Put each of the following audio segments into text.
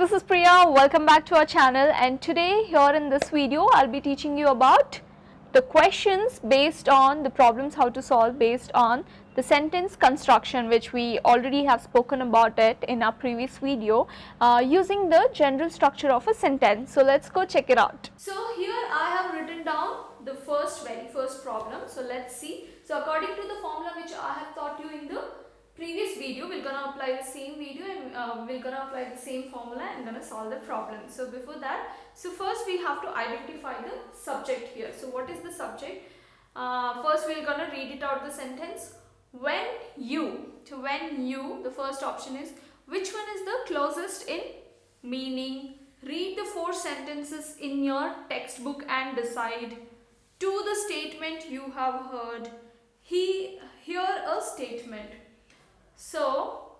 this is Priya. Welcome back to our channel, and today here in this video I'll be teaching you about the questions based on the problems how to solve based on the sentence construction, which we already have spoken about it in our previous video using the general structure of a sentence. So let's go check it out. So here I have written down the very first problem. So let's see. So according to the formula which I have taught you in the previous video, we're gonna apply the same video and we're gonna apply the same formula and gonna solve the problem. So before that, so first we have to identify the subject here. So what is the subject? First we're gonna read it out the sentence. When you, the first option is, which one is the closest in meaning? Read the 4 sentences in your textbook and decide. To the statement you have heard. Hear a statement. So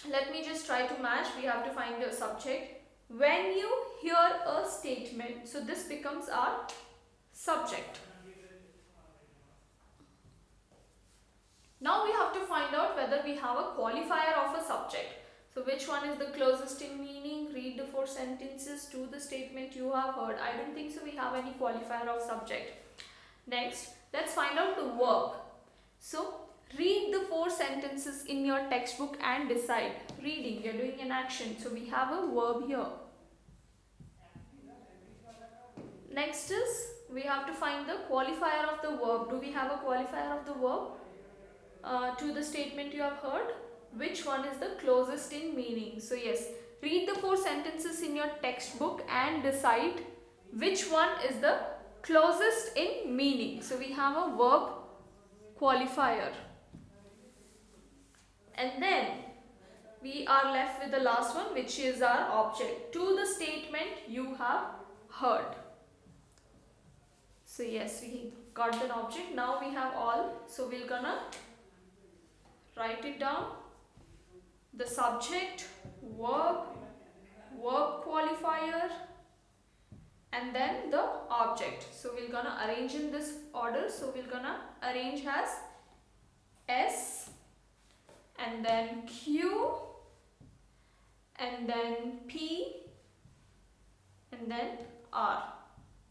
let me just try to match. We have to find the subject. When you hear a statement, so this becomes our subject. Now we have to find out whether we have a qualifier of a subject. So which one is the closest in meaning? Read the 4 sentences to the statement you have heard. I don't think so we have any qualifier of subject. Next, let's find out the verb. So read the 4 sentences in your textbook and decide. Reading, you're doing an action. So we have a verb here. Next is, we have to find the qualifier of the verb. Do we have a qualifier of the verb? To the statement you have heard, which one is the closest in meaning? So yes, read the 4 sentences in your textbook and decide which one is the closest in meaning. So we have a verb qualifier. And then we are left with the last one, which is our object. To the statement you have heard. So yes, we got an object. Now we have all. So we're gonna write it down. The subject, verb qualifier, and then the object. So we're gonna arrange in this order. So we're gonna arrange as S, and then Q, and then P, and then R.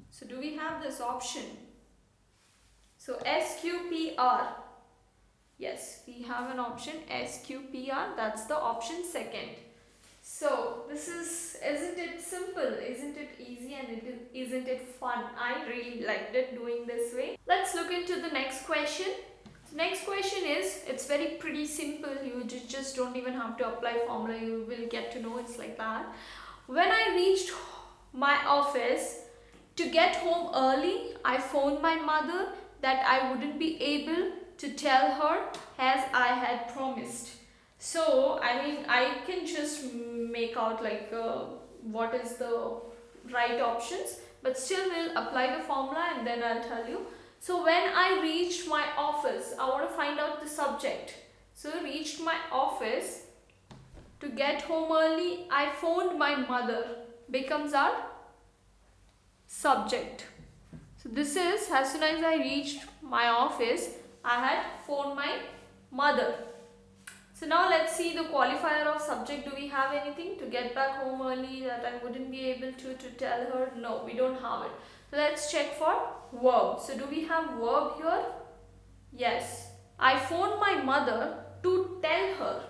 So do we have this option? So S, Q, P, R. Yes, we have an option S, Q, P, R. That's the option second. So this isn't it simple? Isn't it easy, and isn't it fun? I really liked it doing this way. Let's look into the next question. So next question is, it's pretty simple. You just don't even have to apply formula. You will get to know it's like that. When I reached my office to get home early, I phoned my mother that I wouldn't be able to tell her as I had promised. So I mean, I can just make out like what is the right options, but still we'll apply the formula and then I'll tell you. So when I reached my office, I want to find out the subject. So reached my office to get home early, I phoned my mother becomes our subject. So this is, as soon as I reached my office, I had phoned my mother. So now let's see the qualifier of subject. Do we have anything? To get back home early, that I wouldn't be able to tell her? No, we don't have it. So let's check for verb. So do we have verb here? Yes. I phoned my mother to tell her.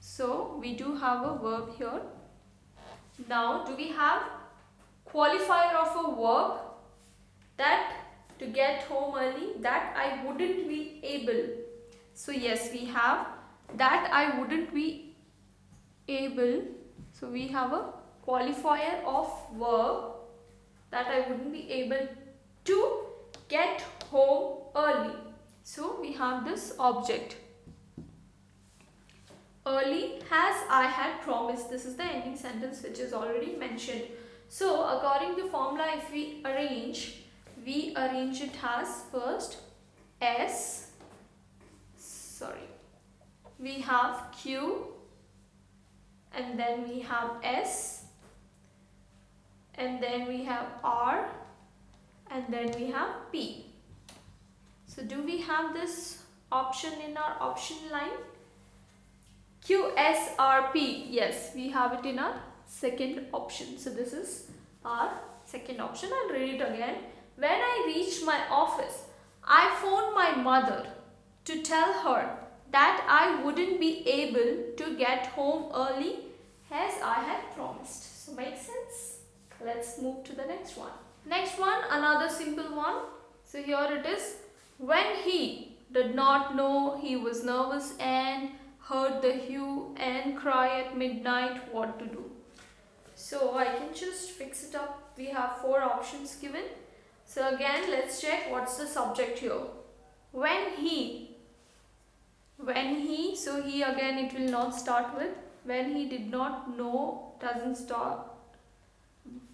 So we do have a verb here. Now do we have qualifier of a verb? That to get home early, that I wouldn't be able. So yes, we have that I wouldn't be able. So we have a qualifier of verb, that I wouldn't be able to get home early. So we have this object. Early as I had promised. This is the ending sentence which is already mentioned. So according to formula, if we arrange it as first S, we have Q, and then we have S, and then we have R, and then we have P. So do we have this option in our option line? QSRP, yes, we have it in our second option. So this is our second option. I'll read it again. When I reached my office, I phoned my mother to tell her that I wouldn't be able to get home early as I had promised. So makes sense? Let's move to the next one. Next one, another simple one. So here it is. When he did not know he was nervous and heard the hue and cry at midnight, what to do? So I can just fix it up. We have 4 options given. So again, let's check what's the subject here. When he, so he again it will not start with. When he did not know doesn't start.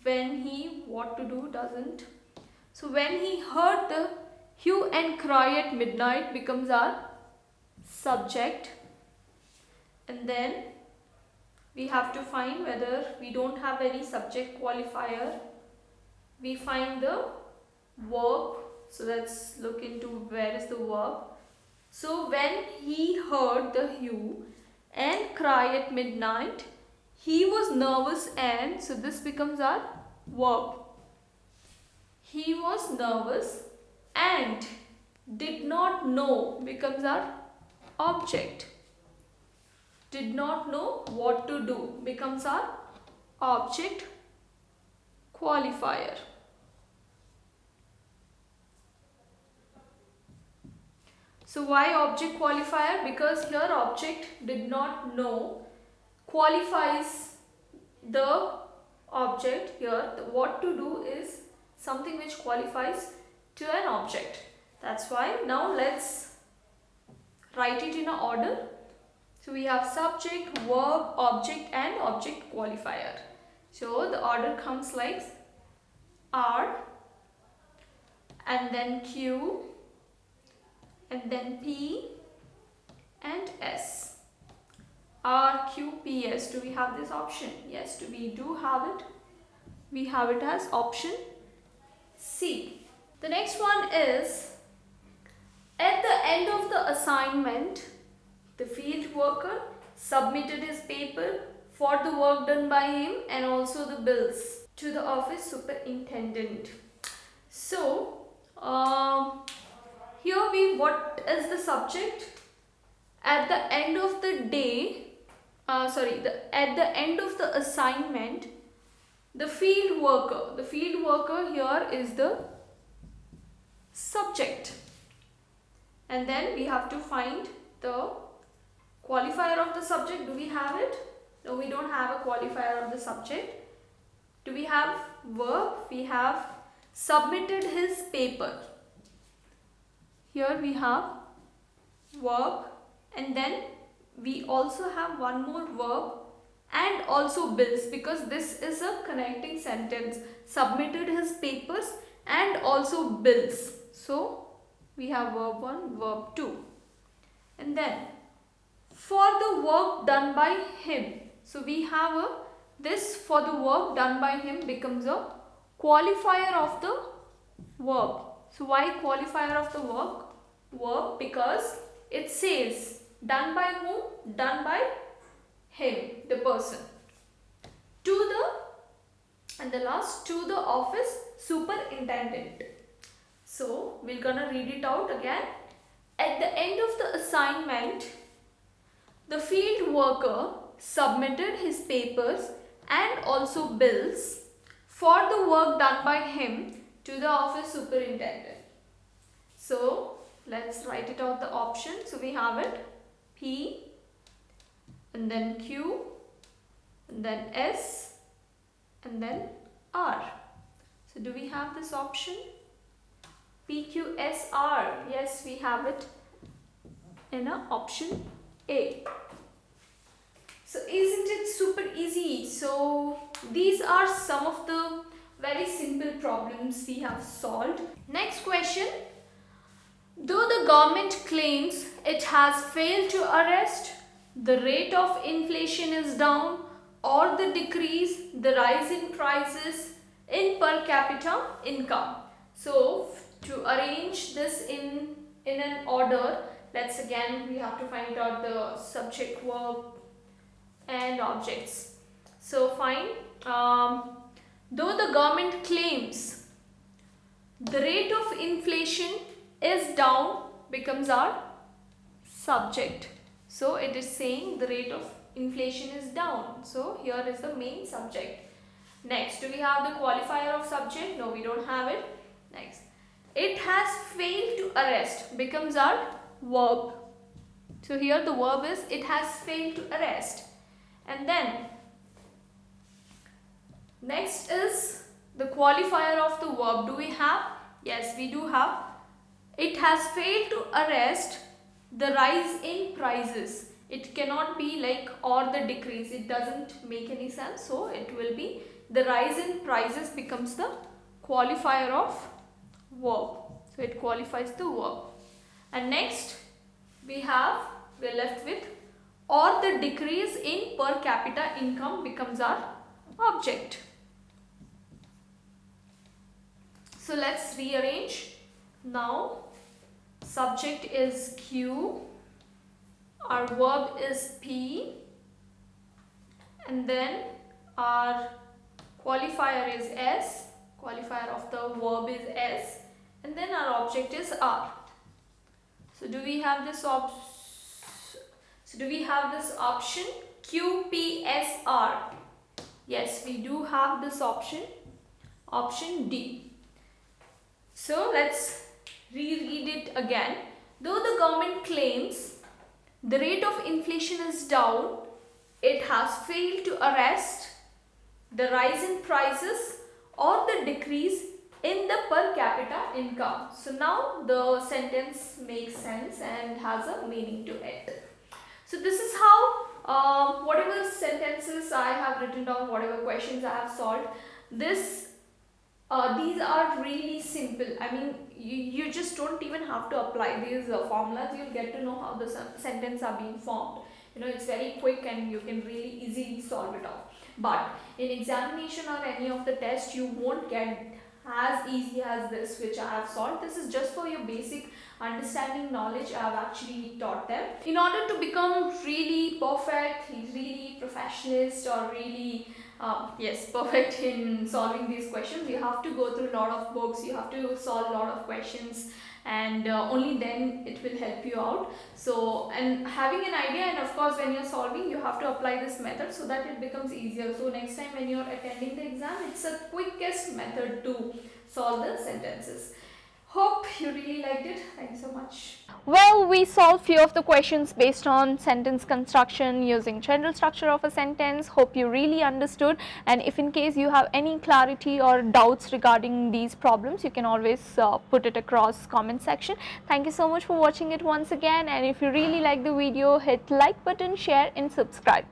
When he, what to do doesn't. So when he heard the hue and cry at midnight becomes our subject. And then we have to find whether we don't have any subject qualifier. We find the verb. So let's look into where is the verb. So when he heard the hue and cry at midnight, he was nervous and, so this becomes our verb. He was nervous and did not know becomes our object. Did not know what to do becomes our object qualifier. So why object qualifier? Because here object did not know qualifies the object. Here the what to do is something which qualifies to an object. That's why. Now let's write it in an order. So we have subject, verb, object and object qualifier. So the order comes like R and then Q and then P and S. R, Q, P, S. Do we have this option? Yes, we do have it. We have it as option C. The next one is, at the end of the assignment, the field worker submitted his paper for the work done by him and also the bills to the office superintendent. So, here what is the subject? At the end of the day, at the end of the assignment, the field worker here is the subject. And then we have to find the qualifier of the subject. Do we have it? No, we don't have a qualifier of the subject. Do we have verb? We have submitted his paper. Here we have verb and then we also have one more verb and also bills, because this is a connecting sentence. Submitted his papers and also bills. So we have verb 1, verb 2. And then for the work done by him. So we have this for the work done by him becomes a qualifier of the verb. So why qualifier of the verb? Because it says done by whom? Done by him, the person. And the last, to the office superintendent. So we're gonna read it out again. At the end of the assignment, the field worker submitted his papers and also bills for the work done by him to the office superintendent. So let's write it out the option. So we have it P and then Q and then S and then R. So do we have this option? P, Q, S, R. Yes, we have it in a option A. So isn't it super easy? So these are some of the very simple problems we have solved. Next question. Though the government claims it has failed to arrest the rate of inflation is down or the decrease, the rise in prices in per capita income. So to arrange this in an order, we have to find out the subject, verb and objects. So fine. Though the government claims the rate of inflation is down becomes our subject. So it is saying the rate of inflation is down. So here is the main subject. Next, do we have the qualifier of subject? No, we don't have it. Next, it has failed to arrest becomes our verb. So here the verb is it has failed to arrest. And then next is the qualifier of the verb. Do we have? Yes, we do have. It has failed to arrest the rise in prices. It cannot be like or the decrease. It doesn't make any sense. So it will be the rise in prices becomes the qualifier of verb. So it qualifies the verb. And next we are left with or the decrease in per capita income becomes our object. So let's rearrange. Now subject is Q, our verb is P, and then our qualifier is S, qualifier of the verb is S, and then our object is R. So do we have this option QPSR? Yes, we do have this option D. So let's reread it again. Though the government claims the rate of inflation is down, it has failed to arrest the rise in prices or the decrease in the per capita income. So now the sentence makes sense and has a meaning to it. So this is how whatever sentences I have written down, whatever questions I have solved, these are really simple. I mean, you just don't even have to apply these formulas. You'll get to know how the sentence are being formed. You know, it's very quick and you can really easily solve it off. But in examination or any of the tests, you won't get as easy as this which I have solved. This is just for your basic understanding knowledge. I have actually taught them. In order to become really perfect, really professionalist or really perfect in solving these questions, you have to go through a lot of books, you have to solve a lot of questions, and only then it will help you out. So, and having an idea, and of course when you're solving, you have to apply this method so that it becomes easier. So next time when you're attending the exam, it's the quickest method to solve the sentences. Hope you really liked it. Thank you so much. Well, we solved few of the questions based on sentence construction using general structure of a sentence. Hope you really understood, and if in case you have any clarity or doubts regarding these problems, you can always put it across comment section. Thank you so much for watching it once again, and if you really like the video, hit like button, share and subscribe.